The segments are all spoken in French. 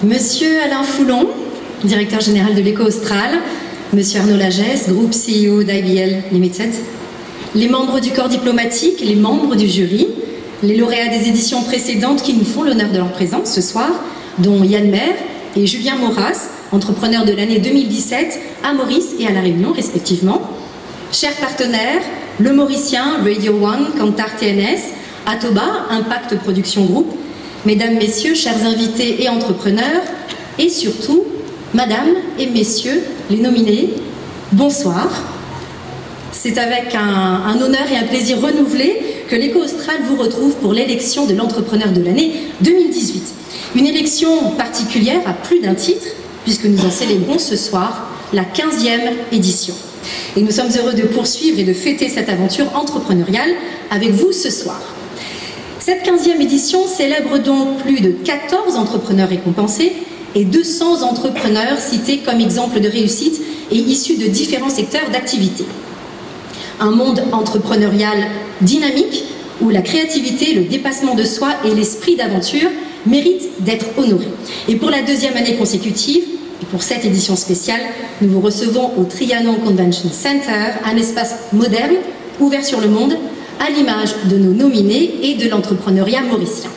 Monsieur Alain Foulon, directeur général de l'Eco Austral, Monsieur Arnaud Lagesse, groupe CEO d'IBL Limited, les membres du corps diplomatique, les membres du jury, les lauréats des éditions précédentes qui nous font l'honneur de leur présence ce soir, dont Yann Maire et Julien Maurras, entrepreneurs de l'année 2017 à Maurice et à La Réunion respectivement. Chers partenaires, Le Mauricien, Radio One, Kantar TNS, Atoba, Impact Production Group, mesdames, messieurs, chers invités et entrepreneurs, et surtout, madame et messieurs, les nominés, bonsoir. C'est avec un honneur et un plaisir renouvelé que l'Eco Austral vous retrouve pour l'élection de l'entrepreneur de l'année 2018. Une élection particulière à plus d'un titre, puisque nous en célébrons ce soir la 15e édition. Et nous sommes heureux de poursuivre et de fêter cette aventure entrepreneuriale avec vous ce soir. Cette 15e édition célèbre donc plus de 14 entrepreneurs récompensés et 200 entrepreneurs cités comme exemple de réussite et issus de différents secteurs d'activité. Un monde entrepreneurial dynamique où la créativité, le dépassement de soi et l'esprit d'aventure méritent d'être honorés. Et pour la 2e année consécutive, et pour cette édition spéciale, nous vous recevons au Trianon Convention Center, un espace moderne, ouvert sur le monde, à l'image de nos nominés et de l'entrepreneuriat mauricien.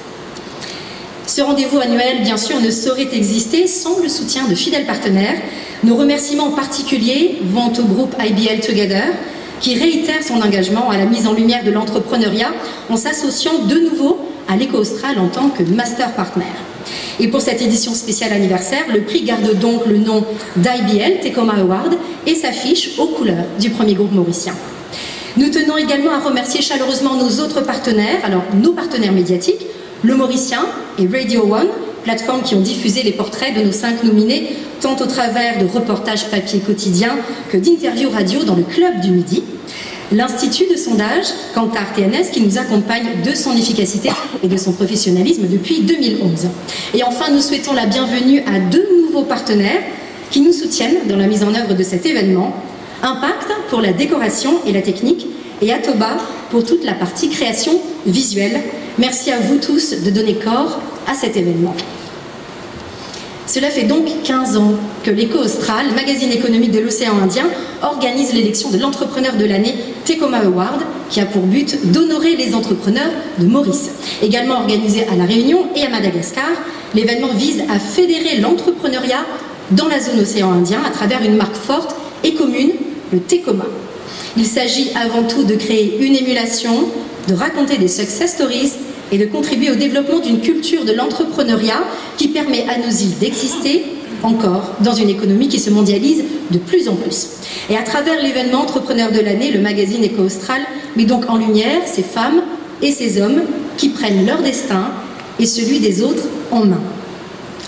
Ce rendez-vous annuel, bien sûr, ne saurait exister sans le soutien de fidèles partenaires. Nos remerciements en particulier vont au groupe IBL Together, qui réitère son engagement à la mise en lumière de l'entrepreneuriat en s'associant de nouveau à l'Eco Austral en tant que master partner. Et pour cette édition spéciale anniversaire, le prix garde donc le nom d'IBL Tecoma Award et s'affiche aux couleurs du premier groupe mauricien. Nous tenons également à remercier chaleureusement nos autres partenaires, alors nos partenaires médiatiques, Le Mauricien et Radio One, plateformes qui ont diffusé les portraits de nos 5 nominés, tant au travers de reportages papier quotidiens que d'interviews radio dans le Club du Midi. L'Institut de sondage Kantar TNS qui nous accompagne de son efficacité et de son professionnalisme depuis 2011. Et enfin, nous souhaitons la bienvenue à 2 nouveaux partenaires qui nous soutiennent dans la mise en œuvre de cet événement. Impact pour la décoration et la technique et Atoba pour toute la partie création visuelle. Merci à vous tous de donner corps à cet événement. Cela fait donc 15 ans que l'Eco Austral, magazine économique de l'océan Indien, organise l'élection de l'entrepreneur de l'année Tecoma Award, qui a pour but d'honorer les entrepreneurs de Maurice. Également organisé à La Réunion et à Madagascar, l'événement vise à fédérer l'entrepreneuriat dans la zone océan Indien à travers une marque forte et commune, le Tecoma. Il s'agit avant tout de créer une émulation, de raconter des success stories et de contribuer au développement d'une culture de l'entrepreneuriat qui permet à nos îles d'exister encore dans une économie qui se mondialise de plus en plus. Et à travers l'événement Entrepreneur de l'année, le magazine Eco Austral met donc en lumière ces femmes et ces hommes qui prennent leur destin et celui des autres en main.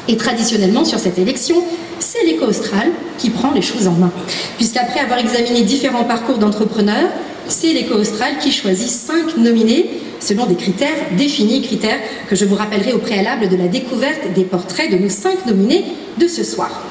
Et traditionnellement, sur cette élection, c'est l'Eco Austral qui prend les choses en main. Puisqu'après avoir examiné différents parcours d'entrepreneurs, c'est l'Eco Austral qui choisit 5 nominés selon des critères définis, critères que je vous rappellerai au préalable de la découverte des portraits de nos 5 nominés de ce soir.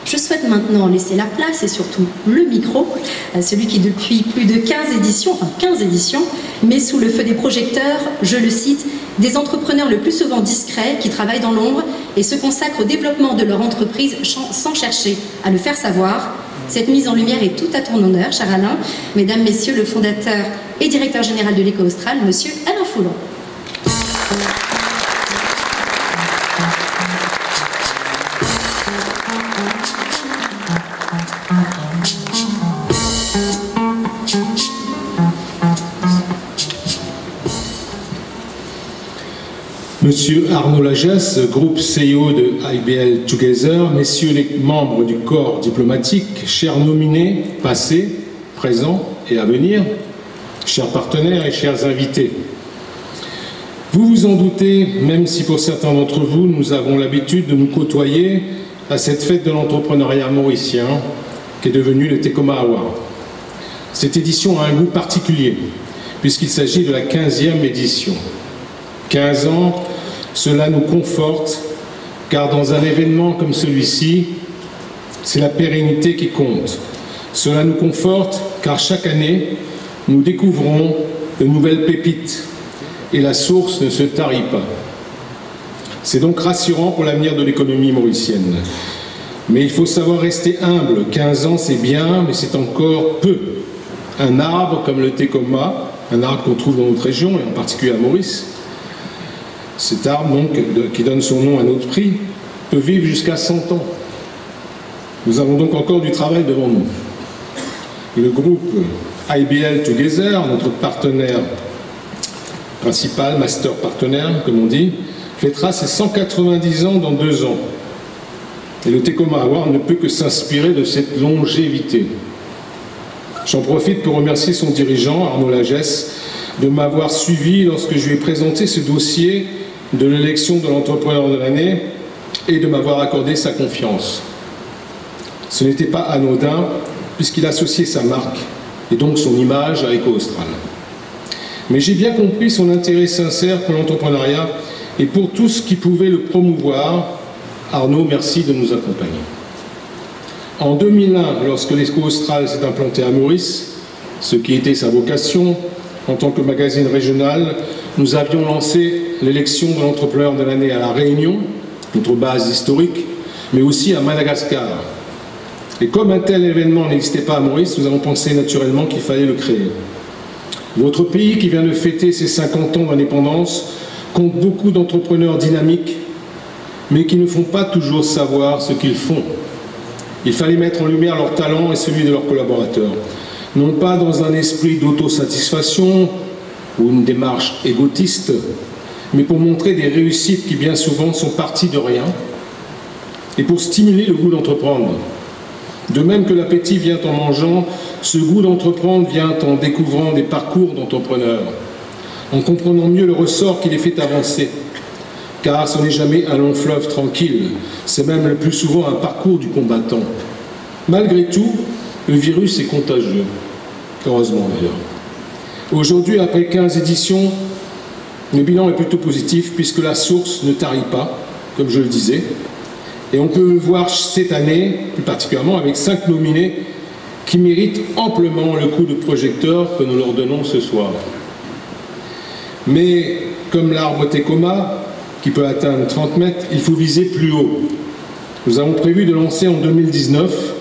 Je souhaite maintenant laisser la place et surtout le micro à celui qui depuis plus de 15 éditions, met sous le feu des projecteurs, je le cite, des entrepreneurs le plus souvent discrets qui travaillent dans l'ombre et se consacrent au développement de leur entreprise sans chercher à le faire savoir. Cette mise en lumière est tout à ton honneur, cher Alain. Mesdames, Messieurs, le fondateur et directeur général de l'Eco Austral, Monsieur Alain Foulon. Monsieur Arnaud Lagesse, groupe CEO de IBL Together, messieurs les membres du corps diplomatique, chers nominés, passés, présents et à venir, chers partenaires et chers invités. Vous vous en doutez, même si pour certains d'entre vous, nous avons l'habitude de nous côtoyer à cette fête de l'entrepreneuriat mauricien qui est devenue le Tecoma Award. Cette édition a un goût particulier, puisqu'il s'agit de la 15e édition. 15 ans, cela nous conforte, car dans un événement comme celui-ci, c'est la pérennité qui compte. Cela nous conforte, car chaque année, nous découvrons de nouvelles pépites, et la source ne se tarit pas. C'est donc rassurant pour l'avenir de l'économie mauricienne. Mais il faut savoir rester humble. 15 ans, c'est bien, mais c'est encore peu. Un arbre comme le Tecoma, un arbre qu'on trouve dans notre région, et en particulier à Maurice, cet arbre donc, qui donne son nom à notre prix, peut vivre jusqu'à 100 ans. Nous avons donc encore du travail devant nous. Le groupe IBL Together, notre partenaire principal, master partenaire, comme on dit, fêtera ses 190 ans dans 2 ans. Et le Tecoma Award ne peut que s'inspirer de cette longévité. J'en profite pour remercier son dirigeant, Arnaud Lagesse, de m'avoir suivi lorsque je lui ai présenté ce dossier de l'élection de l'entrepreneur de l'année et de m'avoir accordé sa confiance. Ce n'était pas anodin, puisqu'il associait sa marque et donc son image à EcoAustral. Mais j'ai bien compris son intérêt sincère pour l'entrepreneuriat et pour tout ce qui pouvait le promouvoir. Arnaud, merci de nous accompagner. En 2001, lorsque l'EcoAustral s'est implanté à Maurice, ce qui était sa vocation, en tant que magazine régional, nous avions lancé l'élection de l'entrepreneur de l'année à La Réunion, notre base historique, mais aussi à Madagascar. Et comme un tel événement n'existait pas à Maurice, nous avons pensé naturellement qu'il fallait le créer. Votre pays, qui vient de fêter ses 50 ans d'indépendance, compte beaucoup d'entrepreneurs dynamiques, mais qui ne font pas toujours savoir ce qu'ils font. Il fallait mettre en lumière leur talent et celui de leurs collaborateurs, non pas dans un esprit d'autosatisfaction ou une démarche égotiste, mais pour montrer des réussites qui bien souvent sont parties de rien, et pour stimuler le goût d'entreprendre. De même que l'appétit vient en mangeant, ce goût d'entreprendre vient en découvrant des parcours d'entrepreneurs, en comprenant mieux le ressort qui les fait avancer. Car ce n'est jamais un long fleuve tranquille, c'est même le plus souvent un parcours du combattant. Malgré tout, le virus est contagieux, heureusement d'ailleurs. Aujourd'hui, après 15 éditions, le bilan est plutôt positif puisque la source ne tarit pas, comme je le disais. Et on peut le voir cette année, plus particulièrement, avec 5 nominés qui méritent amplement le coup de projecteur que nous leur donnons ce soir. Mais, comme l'arbre Tecoma, qui peut atteindre 30 mètres, il faut viser plus haut. Nous avons prévu de lancer en 2019,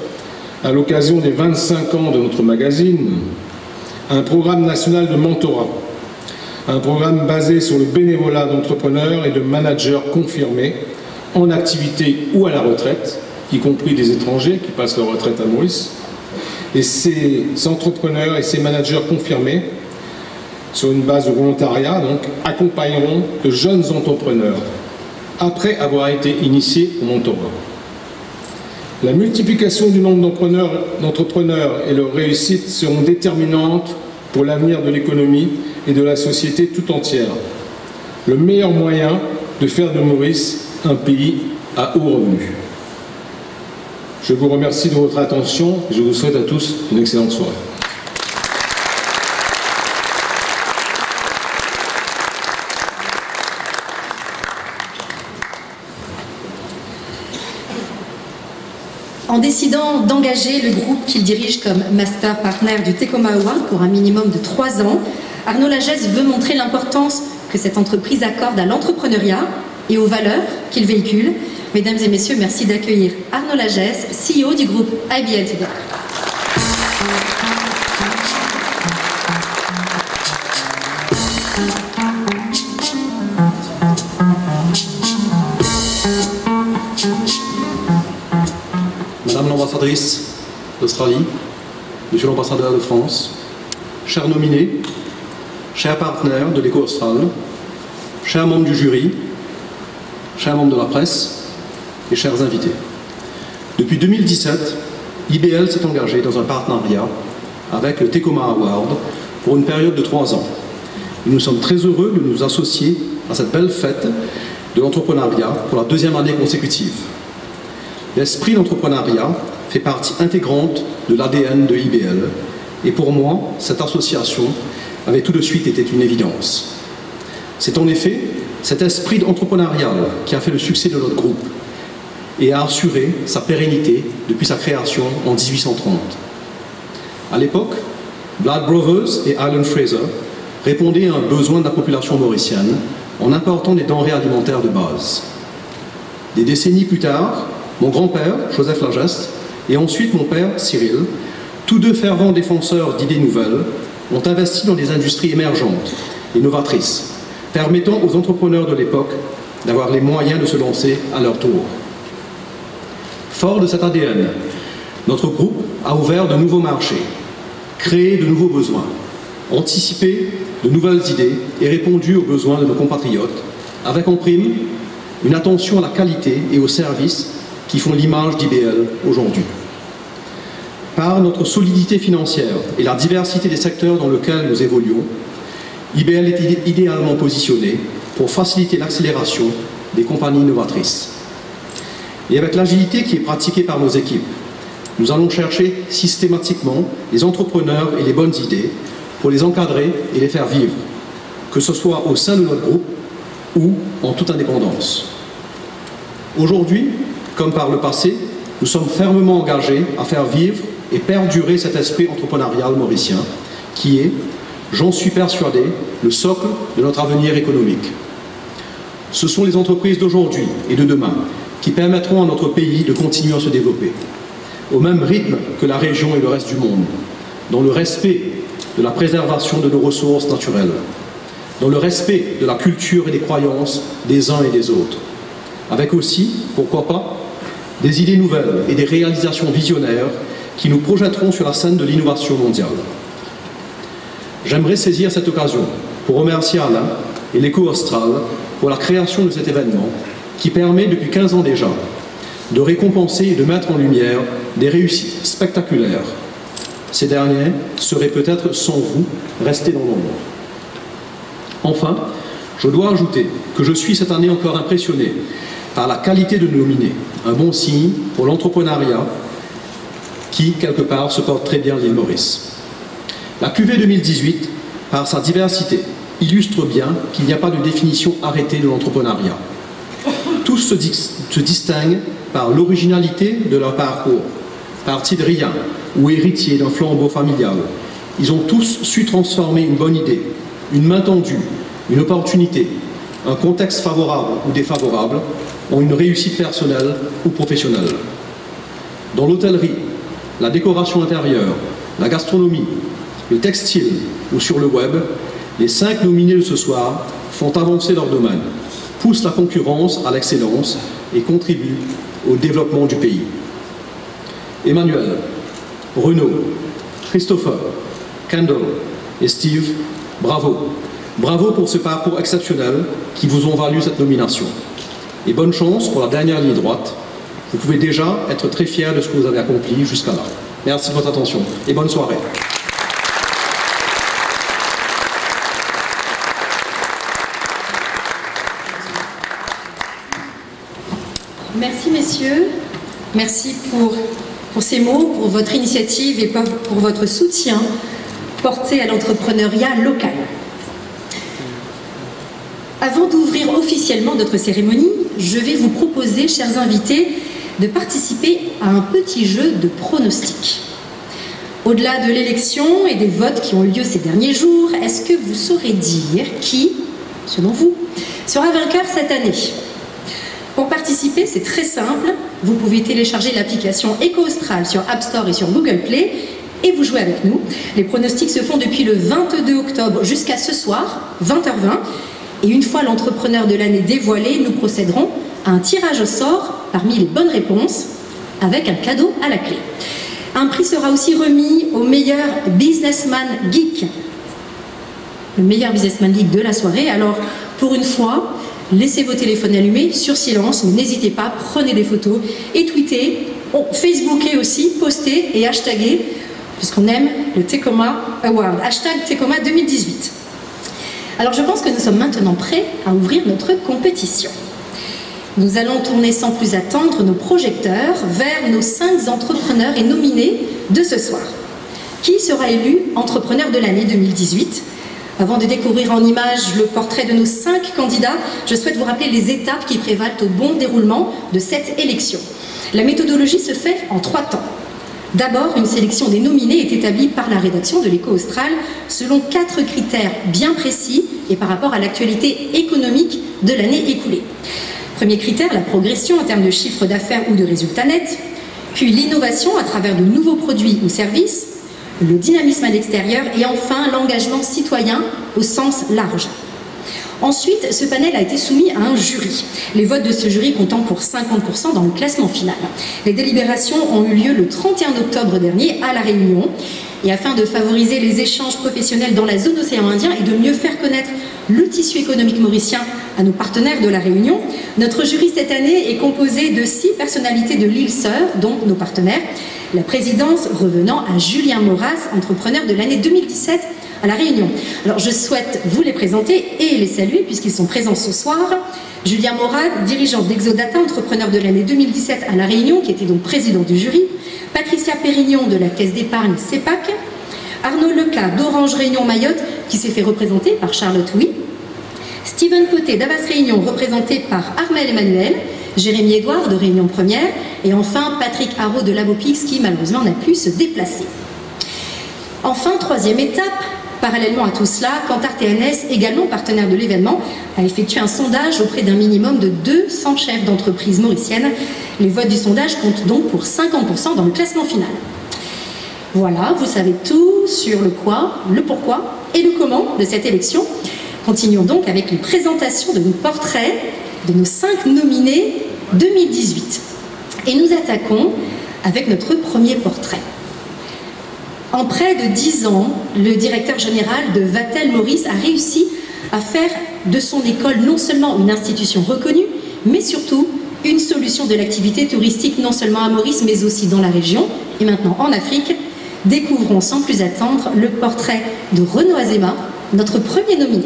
à l'occasion des 25 ans de notre magazine, un programme national de mentorat. Un programme basé sur le bénévolat d'entrepreneurs et de managers confirmés, en activité ou à la retraite, y compris des étrangers qui passent leur retraite à Maurice. Et ces entrepreneurs et ces managers confirmés, sur une base de volontariat, donc, accompagneront de jeunes entrepreneurs après avoir été initiés au mentorat. La multiplication du nombre d'entrepreneurs et leur réussite seront déterminantes pour l'avenir de l'économie et de la société tout entière. Le meilleur moyen de faire de Maurice un pays à haut revenu. Je vous remercie de votre attention et je vous souhaite à tous une excellente soirée. En décidant d'engager le groupe qu'il dirige comme master partner du Tecoma Award pour un minimum de 3 ans, Arnaud Lagesse veut montrer l'importance que cette entreprise accorde à l'entrepreneuriat et aux valeurs qu'il véhicule. Mesdames et messieurs, merci d'accueillir Arnaud Lagesse, CEO du groupe IBL Together. Madame l'ambassadrice d'Australie, Monsieur l'ambassadeur de France, chers nominés, chers partenaires de l'EcoAustral, chers membres du jury, chers membres de la presse et chers invités. Depuis 2017, IBL s'est engagé dans un partenariat avec le Tecoma Award pour une période de 3 ans. Et nous sommes très heureux de nous associer à cette belle fête de l'entrepreneuriat pour la 2e année consécutive. L'esprit d'entrepreneuriat fait partie intégrante de l'ADN de IBL et pour moi, cette association avait tout de suite été une évidence. C'est en effet cet esprit entrepreneurial qui a fait le succès de notre groupe et a assuré sa pérennité depuis sa création en 1830. À l'époque, Blood Brothers et Island Fraser répondaient à un besoin de la population mauricienne en important des denrées alimentaires de base. Des décennies plus tard, mon grand-père, Joseph Lageste, et ensuite mon père, Cyril, tous deux fervents défenseurs d'idées nouvelles, ont investi dans des industries émergentes et novatrices, permettant aux entrepreneurs de l'époque d'avoir les moyens de se lancer à leur tour. Fort de cet ADN, notre groupe a ouvert de nouveaux marchés, créé de nouveaux besoins, anticipé de nouvelles idées et répondu aux besoins de nos compatriotes, avec en prime une attention à la qualité et aux services qui font l'image d'IBL aujourd'hui. Par notre solidité financière et la diversité des secteurs dans lesquels nous évoluons, IBL est idéalement positionné pour faciliter l'accélération des compagnies novatrices. Et avec l'agilité qui est pratiquée par nos équipes, nous allons chercher systématiquement les entrepreneurs et les bonnes idées pour les encadrer et les faire vivre, que ce soit au sein de notre groupe ou en toute indépendance. Aujourd'hui, comme par le passé, nous sommes fermement engagés à faire vivre et perdurer cet esprit entrepreneurial mauricien qui est, j'en suis persuadé, le socle de notre avenir économique. Ce sont les entreprises d'aujourd'hui et de demain qui permettront à notre pays de continuer à se développer, au même rythme que la région et le reste du monde, dans le respect de la préservation de nos ressources naturelles, dans le respect de la culture et des croyances des uns et des autres, avec aussi, pourquoi pas, des idées nouvelles et des réalisations visionnaires qui nous projetteront sur la scène de l'innovation mondiale. J'aimerais saisir cette occasion pour remercier Alain et l'Éco Austral pour la création de cet événement qui permet depuis 15 ans déjà de récompenser et de mettre en lumière des réussites spectaculaires. Ces derniers seraient peut-être sans vous restés dans l'ombre. Enfin, je dois ajouter que je suis cette année encore impressionné par la qualité de nos nominés, un bon signe pour l'entrepreneuriat qui, quelque part, se porte très bien à l'île Maurice. La cuvée 2018, par sa diversité, illustre bien qu'il n'y a pas de définition arrêtée de l'entrepreneuriat. Tous se distinguent par l'originalité de leur parcours, partis de rien ou héritiers d'un flambeau familial. Ils ont tous su transformer une bonne idée, une main tendue, une opportunité, un contexte favorable ou défavorable, en une réussite personnelle ou professionnelle. Dans l'hôtellerie, la décoration intérieure, la gastronomie, le textile ou sur le web, les 5 nominés de ce soir font avancer leur domaine, poussent la concurrence à l'excellence et contribuent au développement du pays. Emmanuel, Renaud, Christopher, Kendall et Steve, bravo. Bravo pour ce parcours exceptionnel qui vous ont valu cette nomination. Et bonne chance pour la dernière ligne droite. Vous pouvez déjà être très fiers de ce que vous avez accompli jusqu'à là. Merci de votre attention et bonne soirée. Merci messieurs, merci pour ces mots, pour votre initiative et pour votre soutien porté à l'entrepreneuriat local. Avant d'ouvrir officiellement notre cérémonie, je vais vous proposer, chers invités, de participer à un petit jeu de pronostics. Au-delà de l'élection et des votes qui ont eu lieu ces derniers jours, est-ce que vous saurez dire qui, selon vous, sera vainqueur cette année? Pour participer, c'est très simple. Vous pouvez télécharger l'application Éco Austral sur App Store et sur Google Play et vous jouez avec nous. Les pronostics se font depuis le 22 octobre jusqu'à ce soir, 20h20. Et une fois l'entrepreneur de l'année dévoilé, nous procéderons à un tirage au sort parmi les bonnes réponses avec un cadeau à la clé. Un prix sera aussi remis au meilleur businessman geek. Le meilleur businessman geek de la soirée. Alors, pour une fois, laissez vos téléphones allumés sur silence, mais n'hésitez pas, prenez des photos et tweetez, facebookez aussi, postez et hashtaguez, puisqu'on aime le Tecoma Award. Hashtag Tecoma 2018. Alors je pense que nous sommes maintenant prêts à ouvrir notre compétition. Nous allons tourner sans plus attendre nos projecteurs vers nos 5 entrepreneurs et nominés de ce soir. Qui sera élu entrepreneur de l'année 2018 ? Avant de découvrir en images le portrait de nos 5 candidats, je souhaite vous rappeler les étapes qui prévalent au bon déroulement de cette élection. La méthodologie se fait en 3 temps. D'abord, une sélection des nominés est établie par la rédaction de l'Éco Austral selon 4 critères bien précis et par rapport à l'actualité économique de l'année écoulée. Premier critère, la progression en termes de chiffre d'affaires ou de résultats nets, puis l'innovation à travers de nouveaux produits ou services, le dynamisme à l'extérieur et enfin l'engagement citoyen au sens large. Ensuite, ce panel a été soumis à un jury, les votes de ce jury comptant pour 50% dans le classement final. Les délibérations ont eu lieu le 31 octobre dernier à La Réunion. Et afin de favoriser les échanges professionnels dans la zone océan Indien et de mieux faire connaître le tissu économique mauricien à nos partenaires de La Réunion, notre jury cette année est composé de 6 personnalités de l'île Sœur, dont nos partenaires. La présidence revenant à Julien Moras, entrepreneur de l'année 2017 à La Réunion. Alors je souhaite vous les présenter et les saluer puisqu'ils sont présents ce soir. Julien Moras, dirigeant d'Exodata, entrepreneur de l'année 2017 à La Réunion, qui était donc président du jury. Patricia Pérignon de la Caisse d'épargne CEPAC. Arnaud Leclat d'Orange Réunion Mayotte, qui s'est fait représenter par Charlotte Huy. Steven Poté d'Avas Réunion, représenté par Armel Emmanuel. Jérémy Edouard de Réunion Première. Et enfin Patrick Haro de Labopix, qui malheureusement n'a pu se déplacer. Enfin, troisième étape, parallèlement à tout cela, Kantar TNS, également partenaire de l'événement, a effectué un sondage auprès d'un minimum de 200 chefs d'entreprise mauriciennes. Les votes du sondage comptent donc pour 50% dans le classement final. Voilà, vous savez tout sur le quoi, le pourquoi et le comment de cette élection. Continuons donc avec les présentations de nos portraits de nos 5 nominés 2018. Et nous attaquons avec notre premier portrait. En près de 10 ans, le directeur général de Vatel Maurice a réussi à faire de son école non seulement une institution reconnue, mais surtout une solution de l'activité touristique non seulement à Maurice, mais aussi dans la région et maintenant en Afrique. Découvrons sans plus attendre le portrait de Renaud Azéma, notre premier nominé.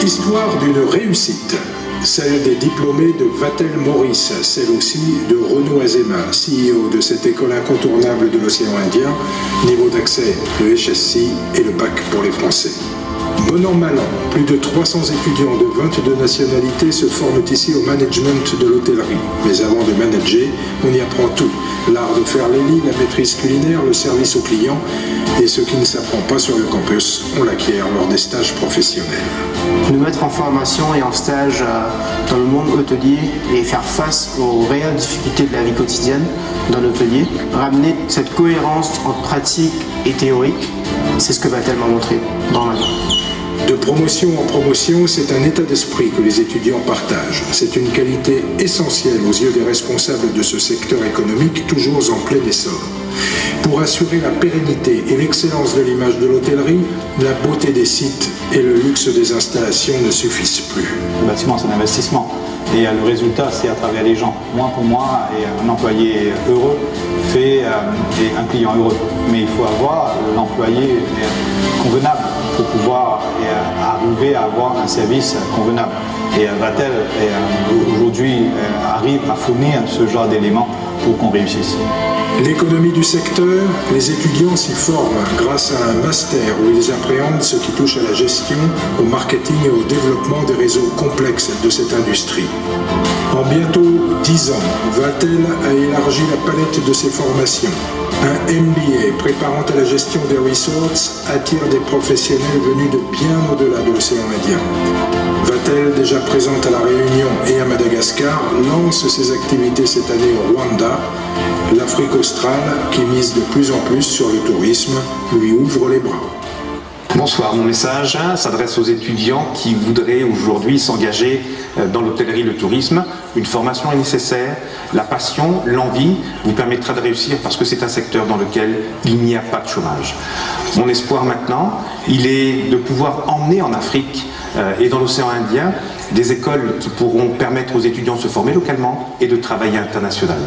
Histoire d'une réussite, celle des diplômés de Vatel Maurice, celle aussi de Renaud Azéma, CEO de cette école incontournable de l'océan Indien, niveau d'accès le HSC et le bac pour les Français. Bon an, mal an, plus de 300 étudiants de 22 nationalités se forment ici au management de l'hôtellerie. Mais avant de manager, on y apprend tout. L'art de faire les lits, la maîtrise culinaire, le service aux clients. Et ce qui ne s'apprend pas sur le campus, on l'acquiert lors des stages professionnels. Nous mettre en formation et en stage dans le monde hôtelier et faire face aux réelles difficultés de la vie quotidienne dans l'hôtelier. Ramener cette cohérence entre pratique et théorique, c'est ce que Vatel m'a montré dans ma vie. De promotion en promotion, c'est un état d'esprit que les étudiants partagent. C'est une qualité essentielle aux yeux des responsables de ce secteur économique toujours en plein essor. Pour assurer la pérennité et l'excellence de l'image de l'hôtellerie, la beauté des sites et le luxe des installations ne suffisent plus. Le bâtiment, c'est un investissement. Et le résultat, c'est à travers les gens. Moi, pour moi, un employé heureux fait un client heureux. Mais il faut avoir l'employé convenable pour pouvoir arriver à avoir un service convenable. Et Vatel, aujourd'hui, arrive à fournir ce genre d'éléments pour qu'on réussisse. L'économie du secteur, les étudiants s'y forment grâce à un master où ils appréhendent ce qui touche à la gestion, au marketing et au développement des réseaux complexes de cette industrie. En bientôt 10 ans, Vatel a élargi la palette de ses formations. Un MBA préparant à la gestion des resorts attire des professionnels venus de bien au-delà de l'océan Indien. Vatel, déjà présente à La Réunion et à Madagascar, lance ses activités cette année au Rwanda. L'Afrique australe, qui mise de plus en plus sur le tourisme, lui ouvre les bras. Bonsoir, mon message s'adresse aux étudiants qui voudraient aujourd'hui s'engager dans l'hôtellerie et le tourisme. Une formation est nécessaire, la passion, l'envie vous permettra de réussir parce que c'est un secteur dans lequel il n'y a pas de chômage. Mon espoir maintenant, il est de pouvoir emmener en Afrique et dans l'océan Indien des écoles qui pourront permettre aux étudiants de se former localement et de travailler internationalement.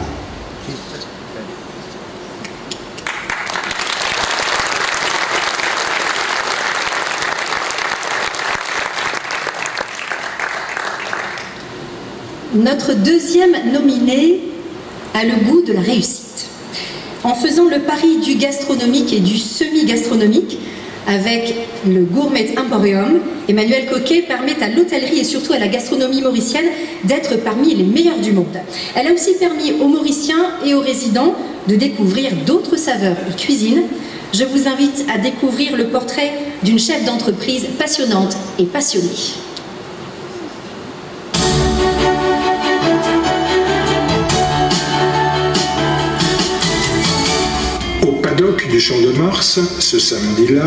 Notre deuxième nominé a le goût de la réussite. En faisant le pari du gastronomique et du semi-gastronomique, Avec le Gourmet Emporium, Emmanuelle Coquet permet à l'hôtellerie et surtout à la gastronomie mauricienne d'être parmi les meilleurs du monde. Elle a aussi permis aux Mauriciens et aux résidents de découvrir d'autres saveurs et cuisines. Je vous invite à découvrir le portrait d'une chef d'entreprise passionnante et passionnée. Au paddock du Champ de Mars, ce samedi-là,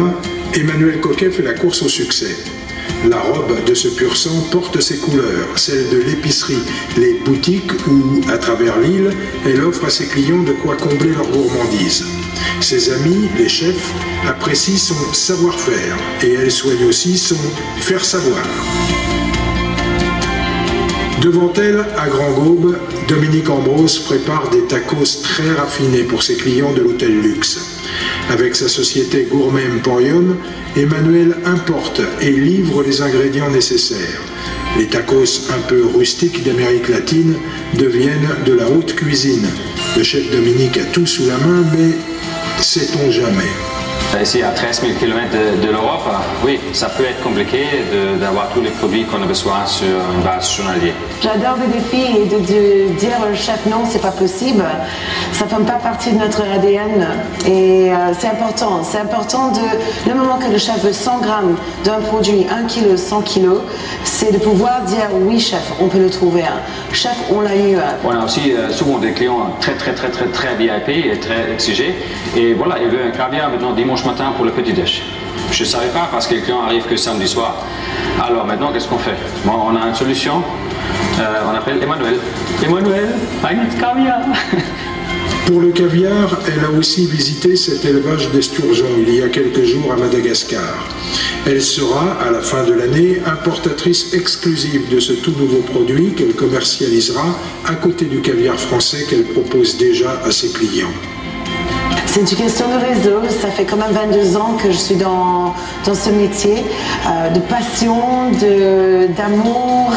Emmanuelle Coquet fait la course au succès. La robe de ce pur sang porte ses couleurs, celles de l'épicerie, les boutiques où, à travers l'île, elle offre à ses clients de quoi combler leur gourmandise. Ses amis, les chefs, apprécient son savoir-faire et elle soigne aussi son faire savoir. Devant elle, à Grand-Gaube, Dominique Ambrose prépare des tacos très raffinés pour ses clients de l'hôtel Luxe. Avec sa société Gourmet Emporium, Emmanuelle importe et livre les ingrédients nécessaires. Les tacos un peu rustiques d'Amérique latine deviennent de la haute cuisine. Le chef Dominique a tout sous la main, mais sait-on jamais. Ici, à 13 000 km de l'Europe, oui, ça peut être compliqué d'avoir tous les produits qu'on a besoin sur une base journalière. J'adore le défi et de dire au chef non, c'est pas possible. Ça ne fait pas partie de notre ADN et c'est important. C'est important le moment que le chef veut 100 grammes d'un produit, 1 kg, 100 kg, c'est de pouvoir dire oui chef, on peut le trouver. Chef, on l'a eu. On a aussi souvent des clients très VIP et très exigés. Et voilà, il veut un caviar maintenant dimanche matin pour le petit déj. Je ne savais pas parce que le client arrive que samedi soir. Alors maintenant, qu'est-ce qu'on fait? Bon, on a une solution. On appelle Emmanuelle. Emmanuelle, I need caviar. Pour le caviar, elle a aussi visité cet élevage d'esturgeons il y a quelques jours à Madagascar. Elle sera, à la fin de l'année, importatrice exclusive de ce tout nouveau produit qu'elle commercialisera à côté du caviar français qu'elle propose déjà à ses clients. C'est une question de réseau, ça fait quand même 22 ans que je suis dans ce métier, de passion, d'amour,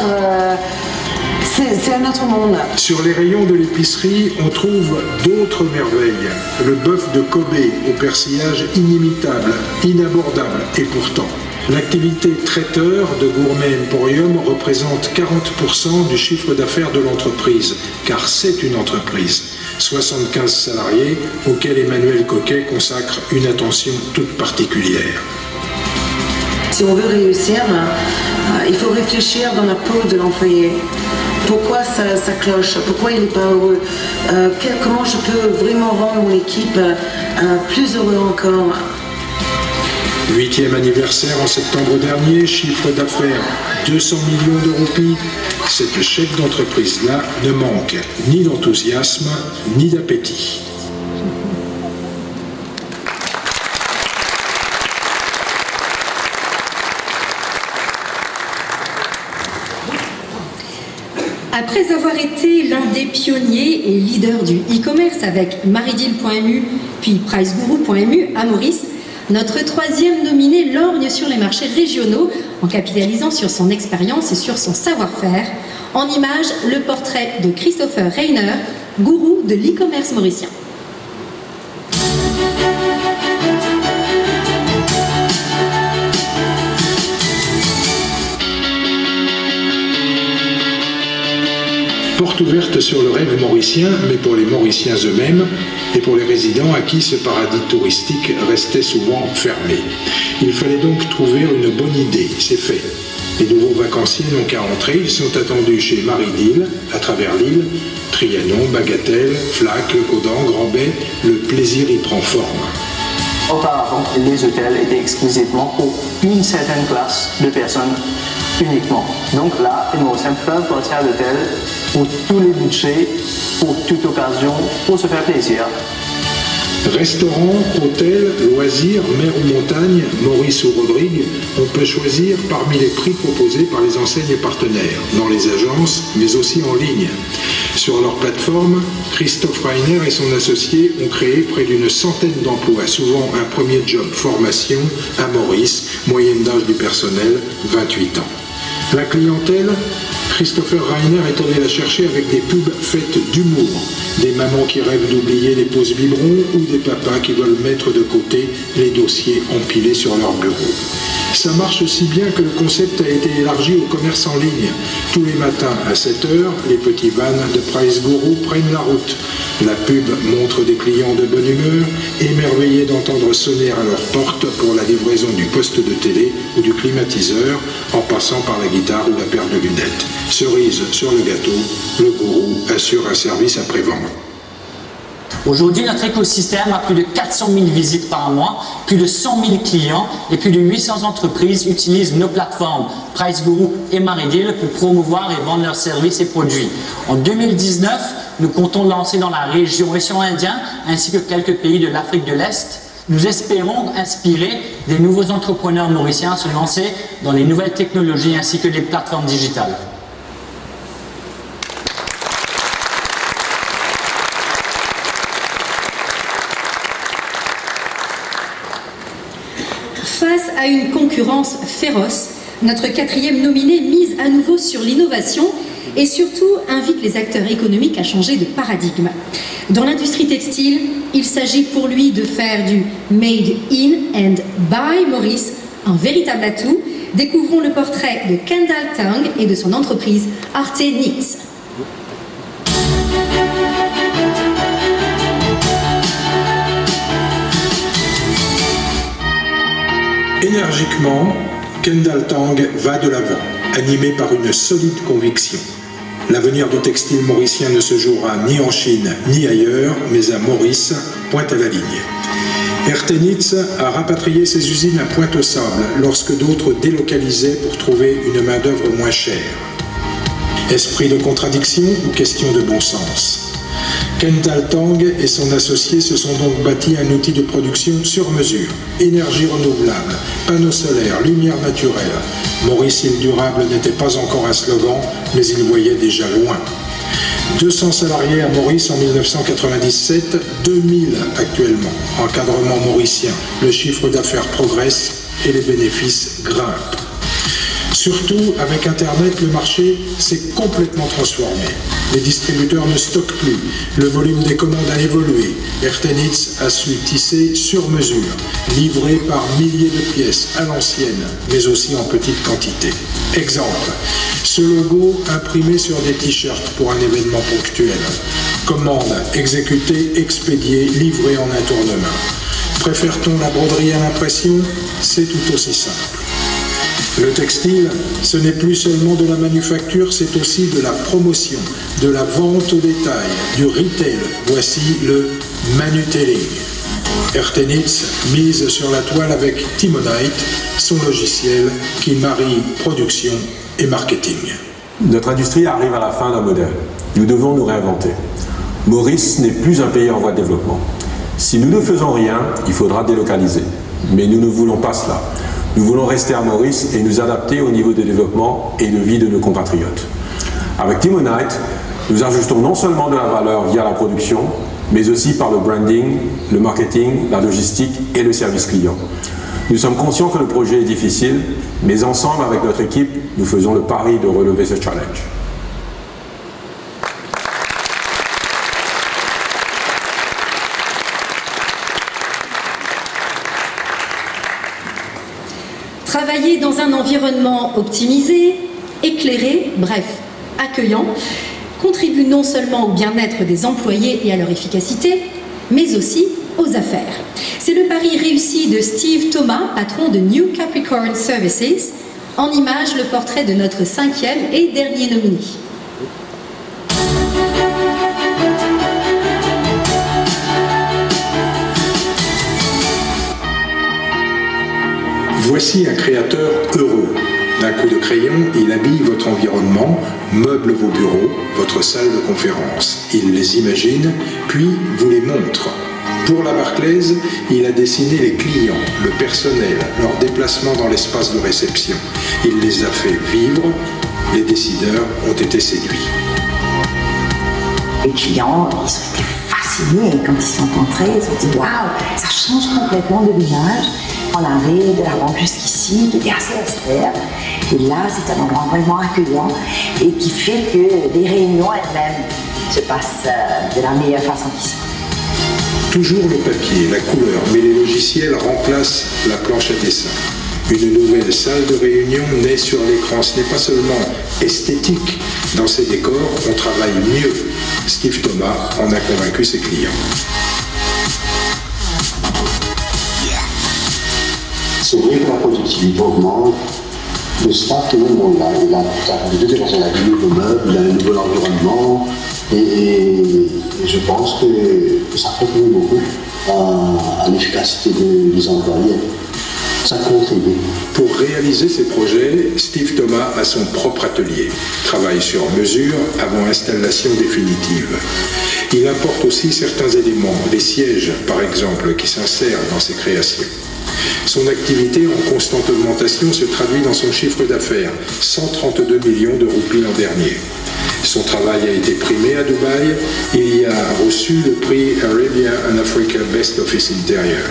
c'est un autre monde. Sur les rayons de l'épicerie, on trouve d'autres merveilles. Le bœuf de Kobe au persillage inimitable, inabordable et pourtant. L'activité traiteur de Gourmet Emporium représente 40% du chiffre d'affaires de l'entreprise, car c'est une entreprise. 75 salariés auxquels Emmanuelle Coquet consacre une attention toute particulière. Si on veut réussir, il faut réfléchir dans la peau de l'employé. Pourquoi ça cloche? Pourquoi il n'est pas heureux? Comment je peux vraiment rendre mon équipe plus heureux encore? 8e anniversaire en septembre dernier, chiffre d'affaires 200 millions de roupies. Cette chef d'entreprise-là ne manque ni d'enthousiasme, ni d'appétit. Après avoir été l'un des pionniers et leaders du e-commerce avec Marideal.mu puis PriceGuru.mu à Maurice, notre troisième nominée lorgne sur les marchés régionaux en capitalisant sur son expérience et sur son savoir-faire. En image, le portrait de Christopher Reiner, gourou de l'e-commerce mauricien. Porte ouverte sur le rêve mauricien, mais pour les Mauriciens eux-mêmes et pour les résidents à qui ce paradis touristique restait souvent fermé. Il fallait donc trouver une bonne idée, c'est fait. Les nouveaux vacanciers n'ont qu'à entrer, ils sont attendus chez Marideal, à travers l'île, Trianon, Bagatelle, Flac, Le Caudan, Grand-Bay, le plaisir y prend forme. Auparavant, les hôtels étaient exclusivement pour une certaine classe de personnes uniquement. Donc là, les Mauriciens peuvent partir à l'hôtel pour tous les budgets, pour toute occasion, pour se faire plaisir. Restaurants, hôtels, loisirs, mer ou montagne, Maurice ou Rodrigue, on peut choisir parmi les prix proposés par les enseignes partenaires, dans les agences, mais aussi en ligne. Sur leur plateforme, Christophe Reiner et son associé ont créé près d'une centaine d'emplois, souvent un premier job formation à Maurice, moyenne d'âge du personnel, 28 ans. La clientèle, Christopher Reiner est allé la chercher avec des pubs faites d'humour. Des mamans qui rêvent d'oublier les pauses biberons ou des papas qui veulent mettre de côté les dossiers empilés sur leur bureau. Ça marche aussi bien que le concept a été élargi au commerce en ligne. Tous les matins à 7 h, les petits vans de Price Guru prennent la route. La pub montre des clients de bonne humeur, émerveillés d'entendre sonner à leur porte pour la livraison du poste de télé ou du climatiseur, en passant par la guitare ou la paire de lunettes. Cerise sur le gâteau, le gourou assure un service après-vente. Aujourd'hui, notre écosystème a plus de 400 000 visites par mois, plus de 100 000 clients et plus de 800 entreprises utilisent nos plateformes Price Guru et MariDeal pour promouvoir et vendre leurs services et produits. En 2019, nous comptons lancer dans la région Océan Indien ainsi que quelques pays de l'Afrique de l'Est. Nous espérons inspirer des nouveaux entrepreneurs mauriciens à se lancer dans les nouvelles technologies ainsi que les plateformes digitales. Face à une concurrence féroce, notre 4e nominé mise à nouveau sur l'innovation et surtout invite les acteurs économiques à changer de paradigme. Dans l'industrie textile, il s'agit pour lui de faire du Made in and by Maurice un véritable atout. Découvrons le portrait de Kendall Tang et de son entreprise Arte Knits. Énergiquement, Kendall Tang va de l'avant, animé par une solide conviction. L'avenir du textile mauricien ne se jouera ni en Chine ni ailleurs, mais à Maurice, pointe à la ligne. Arte Knits a rapatrié ses usines à Pointe-aux-Sables lorsque d'autres délocalisaient pour trouver une main-d'œuvre moins chère. Esprit de contradiction ou question de bon sens? Kendall Tang et son associé se sont donc bâtis un outil de production sur mesure. Énergie renouvelable, panneaux solaires, lumière naturelle. Maurice île durable n'était pas encore un slogan, mais il voyait déjà loin. 200 salariés à Maurice en 1997, 2000 actuellement. Encadrement mauricien, le chiffre d'affaires progresse et les bénéfices grimpent. Surtout, avec Internet, le marché s'est complètement transformé. Les distributeurs ne stockent plus, le volume des commandes a évolué. Arte Knits a su tisser sur mesure, livré par milliers de pièces à l'ancienne, mais aussi en petite quantité. Exemple, ce logo imprimé sur des t-shirts pour un événement ponctuel. Commande exécutée, expédiée, livrée en un tour de main. Préfère-t-on la broderie à l'impression? C'est tout aussi simple. Le textile, ce n'est plus seulement de la manufacture, c'est aussi de la promotion, de la vente au détail, du retail. Voici le Manutelling. Arte Knits mise sur la toile avec Timonite, son logiciel qui marie production et marketing. Notre industrie arrive à la fin d'un modèle. Nous devons nous réinventer. Maurice n'est plus un pays en voie de développement. Si nous ne faisons rien, il faudra délocaliser. Mais nous ne voulons pas cela. Nous voulons rester à Maurice et nous adapter au niveau de développement et de vie de nos compatriotes. Avec Timonite, nous ajoutons non seulement de la valeur via la production, mais aussi par le branding, le marketing, la logistique et le service client. Nous sommes conscients que le projet est difficile, mais ensemble avec notre équipe, nous faisons le pari de relever ce challenge. Travailler dans un environnement optimisé, éclairé, bref, accueillant, contribue non seulement au bien-être des employés et à leur efficacité, mais aussi aux affaires. C'est le pari réussi de Steve Thomas, patron de New Capricorn Services. En image, le portrait de notre 5e et dernier nominé. Voici un créateur heureux. D'un coup de crayon, il habille votre environnement, meuble vos bureaux, votre salle de conférence. Il les imagine, puis vous les montre. Pour la Barclays, il a dessiné les clients, le personnel, leurs déplacements dans l'espace de réception. Il les a fait vivre. Les décideurs ont été séduits. Les clients, ils ont été fascinés quand ils sont entrés. Ils ont dit « Waouh, ça change complètement de l'image ». on arrive de la rampe jusqu'ici, qui est assez austère. Et là, c'est un endroit vraiment accueillant et qui fait que les réunions elles-mêmes se passent de la meilleure façon qui soit. Toujours le papier, la couleur, mais les logiciels remplacent la planche à dessin. Une nouvelle salle de réunion naît sur l'écran. Ce n'est pas seulement esthétique. Dans ces décors, on travaille mieux. Steve Thomas en a convaincu ses clients. C'est vrai que la productivité augmente. Le staff, tout le monde là. Il a deux personnes, il a des nouveaux meubles, il a un nouvel environnement. Et je pense que ça contribue beaucoup à l'efficacité des employés. Ça contribue. Pour réaliser ces projets, Steve Thomas a son propre atelier. Travaille sur mesure avant installation définitive. Il importe aussi certains éléments, des sièges par exemple, qui s'insèrent dans ses créations. Son activité en constante augmentation se traduit dans son chiffre d'affaires, 132 millions de roupies l'an dernier. Son travail a été primé à Dubaï. Il y a reçu le prix Arabia and Africa Best Office Interior.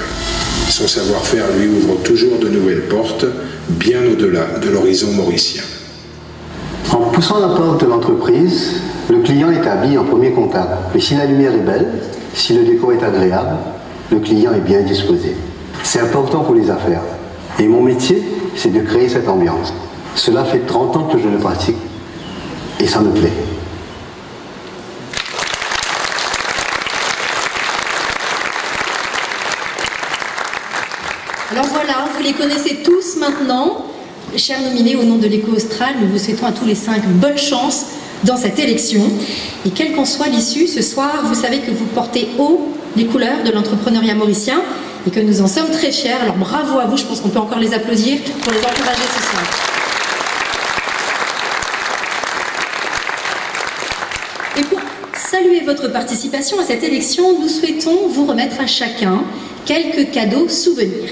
Son savoir-faire lui ouvre toujours de nouvelles portes, bien au-delà de l'horizon mauricien. En poussant la porte de l'entreprise, le client établit un premier contact. Mais si la lumière est belle, si le décor est agréable, le client est bien disposé. C'est important pour les affaires. Et mon métier, c'est de créer cette ambiance. Cela fait 30 ans que je le pratique et ça me plaît. Alors voilà, vous les connaissez tous maintenant. Chers nominés, au nom de l'Éco Austral, nous vous souhaitons à tous les 5 bonne chance dans cette élection. Et quelle qu'en soit l'issue, ce soir, vous savez que vous portez haut les couleurs de l'entrepreneuriat mauricien et que nous en sommes très fiers. Alors bravo à vous, je pense qu'on peut encore les applaudir pour les encourager ce soir. Et pour saluer votre participation à cette élection, nous souhaitons vous remettre à chacun quelques cadeaux souvenirs.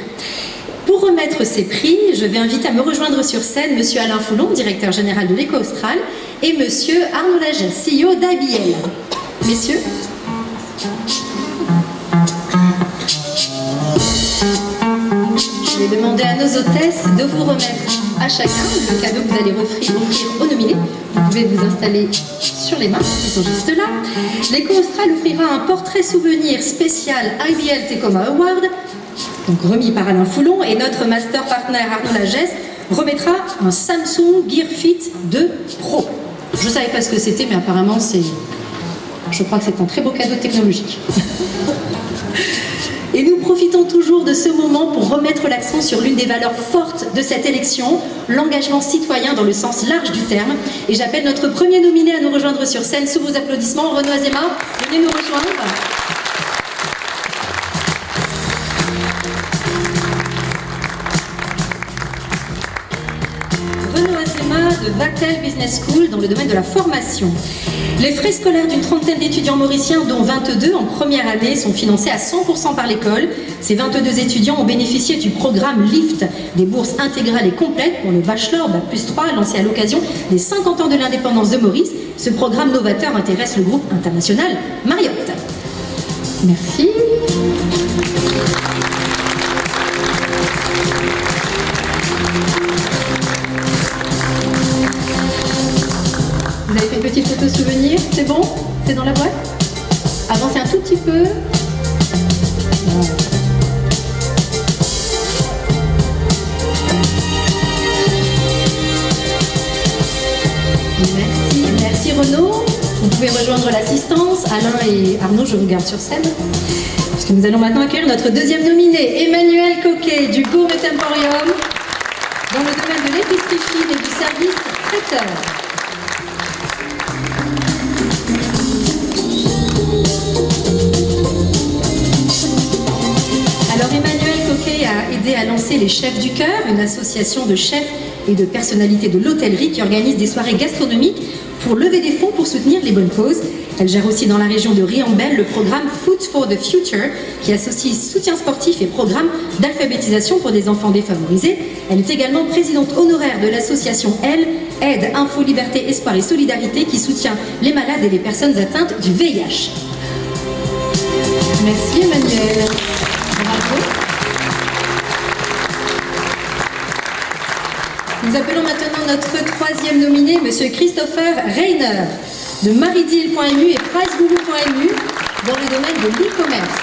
Pour remettre ces prix, je vais inviter à me rejoindre sur scène Monsieur Alain Foulon, directeur général de l'Éco Austral, et Monsieur Arnaud Lagesse, CEO d'IBL. Messieurs. Je vais demander à nos hôtesses de vous remettre à chacun le cadeau que vous allez offrir aux nominés. Vous pouvez vous installer sur les mains, qui sont juste là. L'Éco Austral offrira un portrait souvenir spécial IBL Tecoma Award, donc remis par Alain Foulon, et notre master partner Arnaud Lagesse remettra un Samsung Gear Fit 2 Pro. Je ne savais pas ce que c'était, mais apparemment je crois que c'est un très beau cadeau technologique. Et nous profitons toujours de ce moment pour remettre l'accent sur l'une des valeurs fortes de cette élection, l'engagement citoyen dans le sens large du terme. Et j'appelle notre premier nominé à nous rejoindre sur scène sous vos applaudissements. Renaud Azema, venez nous rejoindre. Renaud Azema de Vatel Business School dans le domaine de la formation. Les frais scolaires d'une trentaine d'étudiants mauriciens, dont 22 en première année, sont financés à 100% par l'école. Ces 22 étudiants ont bénéficié du programme LIFT, des bourses intégrales et complètes pour le bachelor Bac+3, lancé à l'occasion des 50 ans de l'indépendance de Maurice. Ce programme novateur intéresse le groupe international Marriott. Merci. Vous avez fait une petite photo souvenir, c'est bon? C'est dans la boîte? Avancez un tout petit peu. Merci Renaud. Vous pouvez rejoindre l'assistance. Alain et Arnaud, je vous garde sur scène. Parce que nous allons maintenant accueillir notre deuxième nominé, Emmanuel Coquet du Gourmet Emporium, dans le domaine de l'épicerie et du service traiteur. Alors Emmanuel Coquet a aidé à lancer les Chefs du Cœur, une association de chefs et de personnalités de l'hôtellerie qui organise des soirées gastronomiques pour lever des fonds pour soutenir les bonnes causes. Elle gère aussi dans la région de Riambel le programme Food for the Future qui associe soutien sportif et programme d'alphabétisation pour des enfants défavorisés. Elle est également présidente honoraire de l'association Elle, Aide, Info, Liberté, Espoir et Solidarité qui soutient les malades et les personnes atteintes du VIH. Merci Emmanuel. Bravo. Nous appelons maintenant notre troisième nominé, Monsieur Christopher Reiner, de Maridil.mu et PriceGuru.mu dans le domaine de l'e-commerce.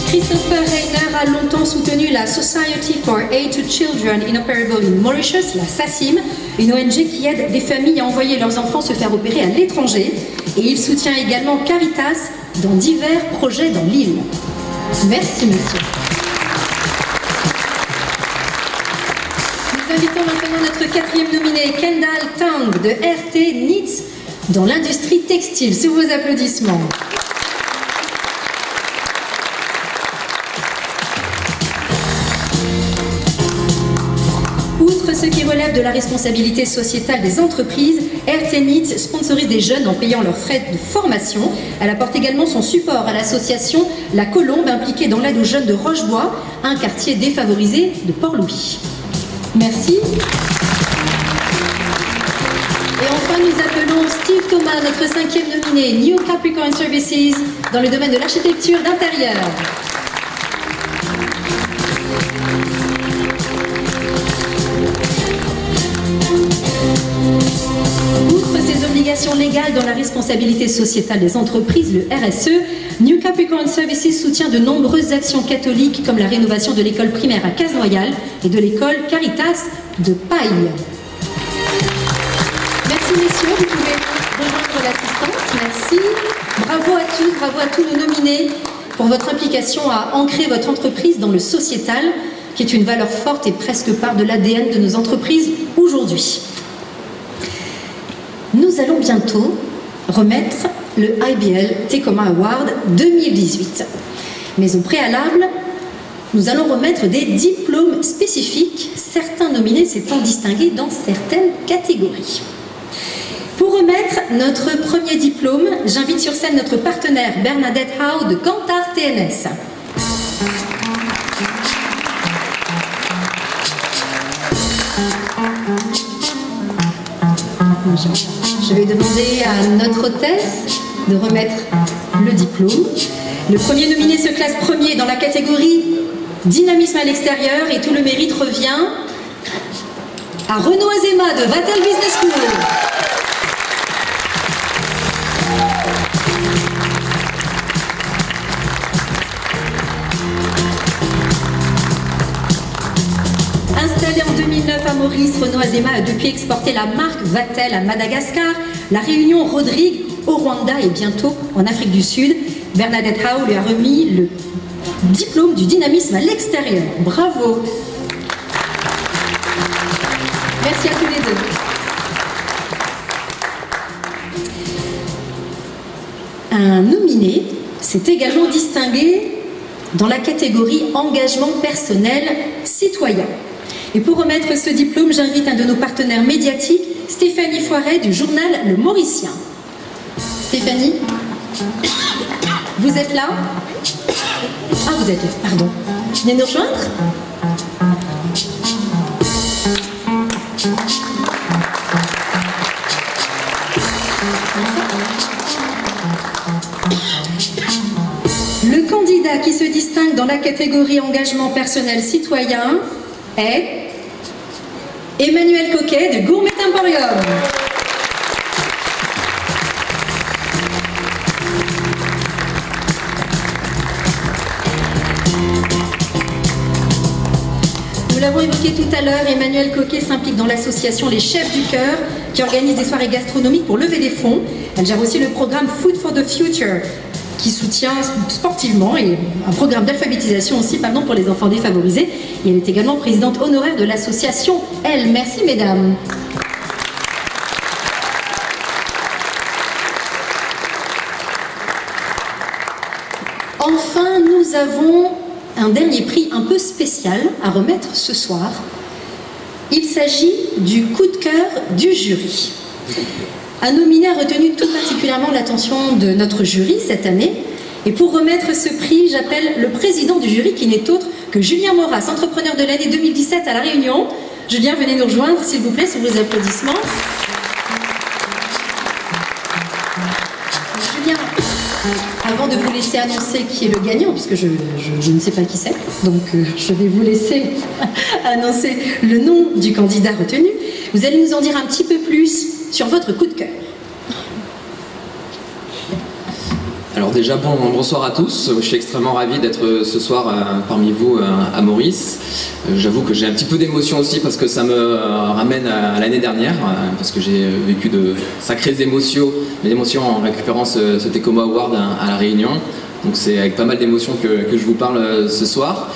Christopher Reiner a longtemps soutenu la Society for Aid to Children Inoperable in Mauritius, la SACIM, une ONG qui aide des familles à envoyer leurs enfants se faire opérer à l'étranger. Et il soutient également Caritas dans divers projets dans l'île. Merci, monsieur. Nous invitons maintenant notre quatrième nominé, Kendall Tang, de RT Knits, dans l'industrie textile. Sous vos applaudissements. Outre ce qui relève de la responsabilité sociétale des entreprises, RT Knits sponsorise des jeunes en payant leurs frais de formation. Elle apporte également son support à l'association La Colombe, impliquée dans l'aide aux jeunes de Rochebois, un quartier défavorisé de Port-Louis. Merci. Et enfin, nous appelons Steve Thomas, notre cinquième nominé, New Capricorn Services, dans le domaine de l'architecture d'intérieur. Outre ses obligations légales dans la responsabilité sociétale des entreprises, le RSE, New Capricorn Services soutient de nombreuses actions catholiques comme la rénovation de l'école primaire à Casnoyal et de l'école Caritas de Paille. Merci messieurs, vous pouvez rejoindre l'assistance. Merci. Bravo à tous, bravo à tous nos nominés pour votre implication à ancrer votre entreprise dans le sociétal, qui est une valeur forte et presque part de l'ADN de nos entreprises aujourd'hui. Nous allons bientôt remettre le IBL Tecoma Award 2018. Mais au préalable, nous allons remettre des diplômes spécifiques, certains nominés s'étant distingués dans certaines catégories. Pour remettre notre premier diplôme, j'invite sur scène notre partenaire Bernadette Howe de Kantar TNS. Je vais demander à notre hôtesse de remettre le diplôme. Le premier nominé se classe premier dans la catégorie dynamisme à l'extérieur et tout le mérite revient à Renaud Azema de Vatel Business School. Installé en 2009 à Maurice, Renaud Azema a depuis exporté la marque Vatel à Madagascar, la Réunion, Rodrigue, au Rwanda et bientôt en Afrique du Sud. Bernadette Howe lui a remis le diplôme du dynamisme à l'extérieur. Bravo! Merci à tous les deux. Un nominé s'est également distingué dans la catégorie engagement personnel citoyen. Et pour remettre ce diplôme, j'invite un de nos partenaires médiatiques, Stéphanie Foiret du journal Le Mauricien. Stéphanie, vous êtes là? Ah, vous êtes là, pardon. Venez nous rejoindre? Le candidat qui se distingue dans la catégorie engagement personnel citoyen est Emmanuel Coquet de Gourmet Emporium. Nous l'avons évoqué tout à l'heure, Emmanuel Coquet s'implique dans l'association Les Chefs du Cœur qui organise des soirées gastronomiques pour lever des fonds. Elle gère aussi le programme Food for the Future qui soutient sportivement et un programme d'alphabétisation aussi pour les enfants défavorisés. Et elle est également présidente honoraire de l'association Elle. Merci mesdames. Enfin, nous avons un dernier prix un peu spécial à remettre ce soir. Il s'agit du coup de cœur du jury. Un nominé a retenu tout particulièrement l'attention de notre jury cette année. Et pour remettre ce prix, j'appelle le président du jury qui n'est autre que Julien Moras, entrepreneur de l'année 2017 à La Réunion. Julien, venez nous rejoindre s'il vous plaît sous vos applaudissements. Julien, Avant de vous laisser annoncer qui est le gagnant, puisque je ne sais pas qui c'est, donc je vais vous laisser annoncer le nom du candidat retenu, vous allez nous en dire un petit peu plus sur votre coup de cœur. Alors déjà, bonsoir à tous. Je suis extrêmement ravi d'être ce soir parmi vous à Maurice. J'avoue que j'ai un petit peu d'émotion aussi parce que ça me ramène à l'année dernière, parce que j'ai vécu de sacrées émotions en récupérant ce Tecoma Award à La Réunion. Donc c'est avec pas mal d'émotions que je vous parle ce soir.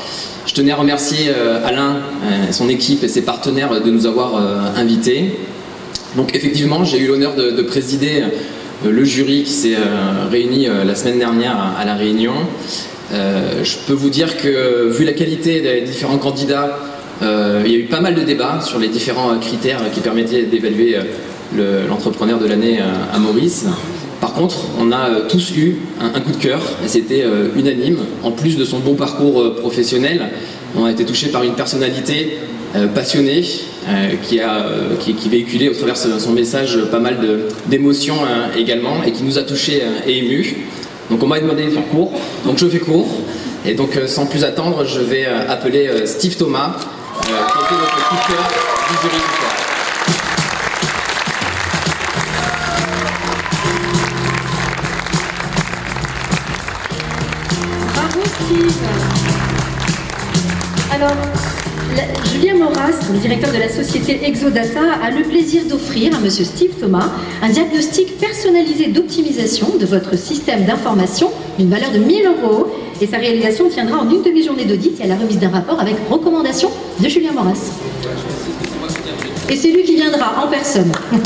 Je tenais à remercier Alain, son équipe et ses partenaires de nous avoir invités. Donc effectivement, j'ai eu l'honneur de présider le jury qui s'est réuni la semaine dernière à La Réunion. Je peux vous dire que, vu la qualité des différents candidats, il y a eu pas mal de débats sur les différents critères qui permettaient d'évaluer l'entrepreneur de l'année à Maurice. Par contre, on a tous eu un coup de cœur, et c'était unanime. En plus de son bon parcours professionnel, on a été touché par une personnalité passionnée, qui véhiculait au travers de son message pas mal d'émotions également, et qui nous a touchés et émus. Donc on m'a demandé de faire court, donc je fais court, et donc sans plus attendre, je vais appeler Steve Thomas, qui était notre coup de cœur du jury ce soir. Bravo Steve. Alors, Julien Maurastre, le directeur de la société Exodata, a le plaisir d'offrir à Monsieur Steve Thomas un diagnostic personnalisé d'optimisation de votre système d'information d'une valeur de 1 000 €, et sa réalisation tiendra en une demi-journée d'audit et à la remise d'un rapport avec recommandation de Julien Maurastre. Et c'est lui qui viendra en personne. Donc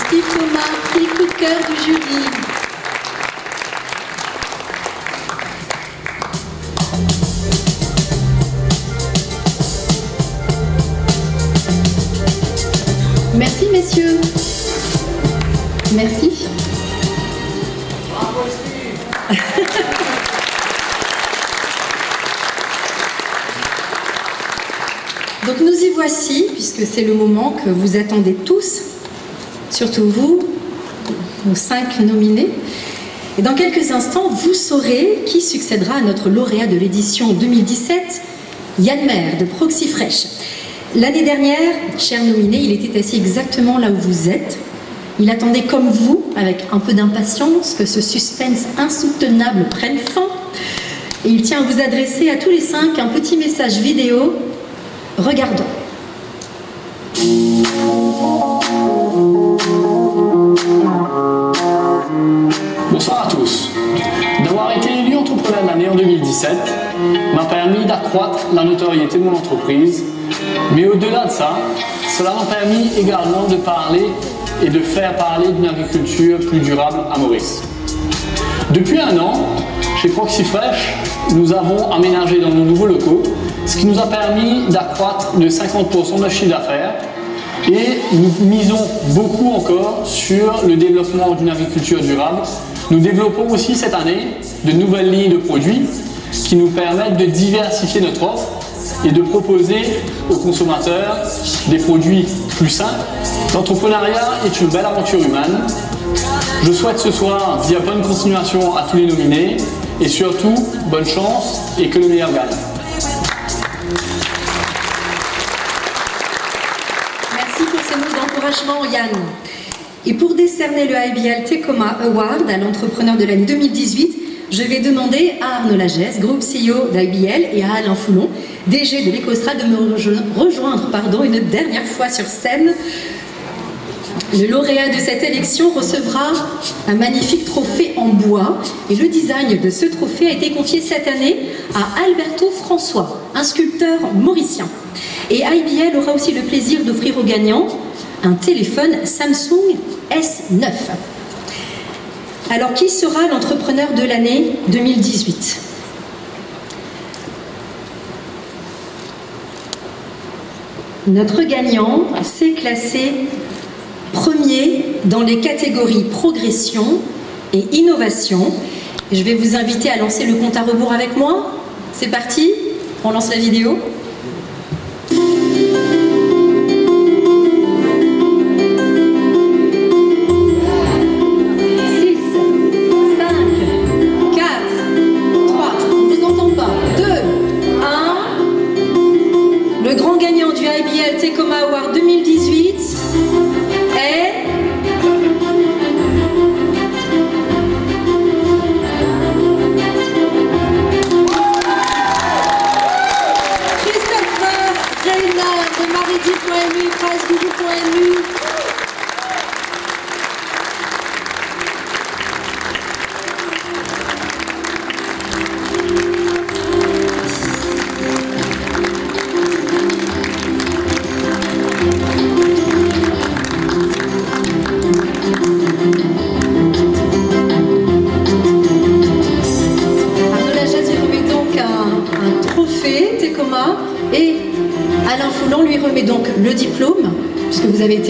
Steve Thomas, petit coup de cœur du jury. Merci messieurs. Merci. Donc nous y voici, puisque c'est le moment que vous attendez tous, surtout vous, nos 5 nominés. Et dans quelques instants, vous saurez qui succédera à notre lauréat de l'édition 2017, Yann Mer de Proxy Fresh. L'année dernière, cher nominé, il était assis exactement là où vous êtes. Il attendait comme vous, avec un peu d'impatience, que ce suspense insoutenable prenne fin. Et il tient à vous adresser à tous les 5 un petit message vidéo. Regardons. Bonsoir à tous. D'avoir été élu entrepreneur de l'année en 2017 m'a permis d'accroître la notoriété de mon entreprise. Mais au-delà de ça, cela m'a permis également de parler et de faire parler d'une agriculture plus durable à Maurice. Depuis 1 an, chez Proxy Fresh, nous avons aménagé dans nos nouveaux locaux, ce qui nous a permis d'accroître de 50% notre chiffre d'affaires, et nous misons beaucoup encore sur le développement d'une agriculture durable. Nous développons aussi cette année de nouvelles lignes de produits qui nous permettent de diversifier notre offre et de proposer aux consommateurs des produits plus sains. L'entrepreneuriat est une belle aventure humaine. Je souhaite ce soir dire bonne continuation à tous les nominés et surtout bonne chance et que le meilleur gagne. Merci pour ces mots d'encouragement, Yann. Et pour décerner le IBL Tecoma Award à l'entrepreneur de l'année 2018, je vais demander à Arnaud Lagesse, groupe CEO d'IBL, et à Alain Foulon, DG de l'EcoStral, de me rejoindre une dernière fois sur scène. Le lauréat de cette élection recevra un magnifique trophée en bois, et le design de ce trophée a été confié cette année à Alberto François, un sculpteur mauricien. Et IBL aura aussi le plaisir d'offrir aux gagnants un téléphone Samsung S9. Alors, qui sera l'entrepreneur de l'année 2018 ? Notre gagnant s'est classé premier dans les catégories progression et innovation. Et je vais vous inviter à lancer le compte à rebours avec moi. C'est parti, on lance la vidéo.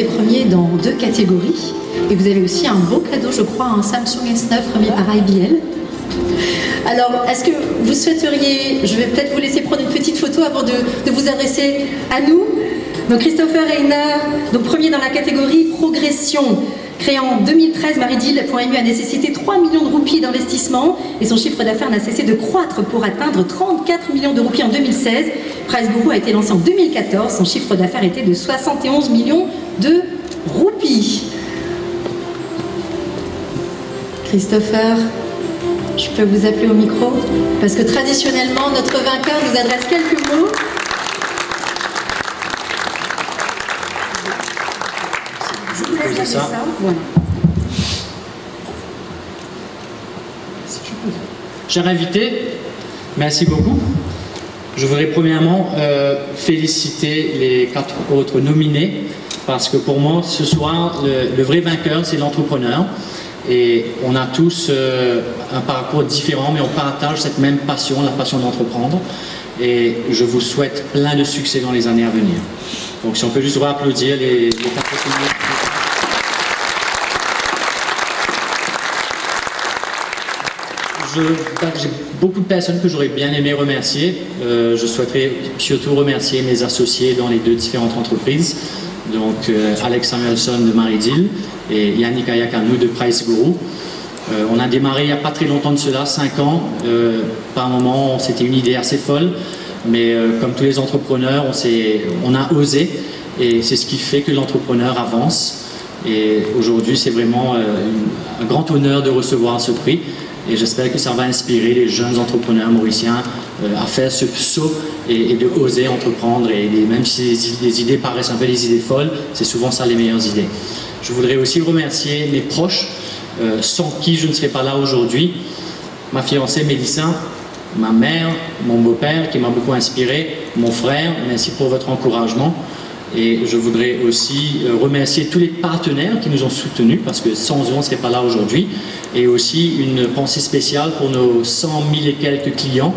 été premier dans 2 catégories. Et vous avez aussi un beau cadeau, je crois, un Samsung S9 remis par IBL. Alors, est-ce que vous souhaiteriez, je vais peut-être vous laisser prendre une petite photo avant de vous adresser à nous. Donc Christopher Reiner, donc premier dans la catégorie progression. Créé en 2013, Maridil.mu a nécessité 3 millions de roupies d'investissement et son chiffre d'affaires n'a cessé de croître pour atteindre 34 millions de roupies en 2016. Price Guru a été lancé en 2014, son chiffre d'affaires était de 71 millions de roupies. Christopher, je peux vous appeler au micro? Parce que traditionnellement, notre vainqueur nous adresse quelques mots. Je vous laisse ça. Voilà. Cher invité, merci beaucoup. Je voudrais premièrement féliciter les 4 autres nominés parce que pour moi, ce soir, le vrai vainqueur, c'est l'entrepreneur. Et on a tous un parcours différent, mais on partage cette même passion, la passion d'entreprendre. Et je vous souhaite plein de succès dans les années à venir. Donc si on peut juste applaudir les 4 nominés. J'ai beaucoup de personnes que j'aurais bien aimé remercier. Je souhaiterais surtout remercier mes associés dans les 2 différentes entreprises. Donc Alex Samuelson de Maridil et Yannick Ayakanou de Price Guru. On a démarré il n'y a pas très longtemps de cela, 5 ans. Par moment, c'était une idée assez folle, mais comme tous les entrepreneurs, on a osé et c'est ce qui fait que l'entrepreneur avance. Et aujourd'hui, c'est vraiment un grand honneur de recevoir ce prix. Et j'espère que ça va inspirer les jeunes entrepreneurs mauriciens à faire ce saut et de oser entreprendre. Et même si les idées paraissent un peu des idées folles, c'est souvent ça les meilleures idées. Je voudrais aussi remercier mes proches, sans qui je ne serais pas là aujourd'hui. Ma fiancée Mélissa, ma mère, mon beau-père qui m'a beaucoup inspiré, mon frère, merci pour votre encouragement. Et je voudrais aussi remercier tous les partenaires qui nous ont soutenus parce que sans eux, on ne serait pas là aujourd'hui. Et aussi une pensée spéciale pour nos 100 000 et quelques clients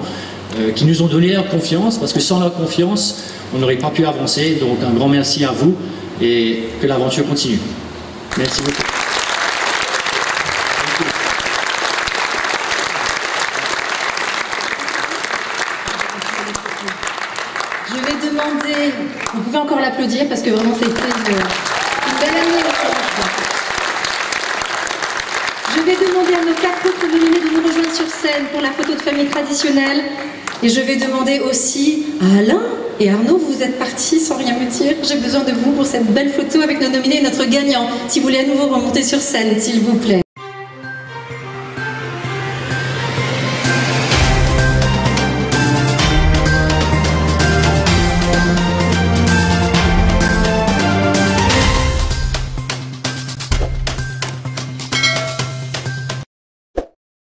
qui nous ont donné leur confiance parce que sans leur confiance, on n'aurait pas pu avancer. Donc un grand merci à vous et que l'aventure continue. Merci beaucoup. Je vais demander, vous pouvez encore l'applaudir parce que vraiment ça a été une belle année. Je vais demander à nos 4 autres nominés de nous rejoindre sur scène pour la photo de famille traditionnelle. Et je vais demander aussi à Alain et Arnaud, vous êtes partis sans rien me dire. J'ai besoin de vous pour cette belle photo avec nos nominés et notre gagnant. Si vous voulez à nouveau remonter sur scène, s'il vous plaît.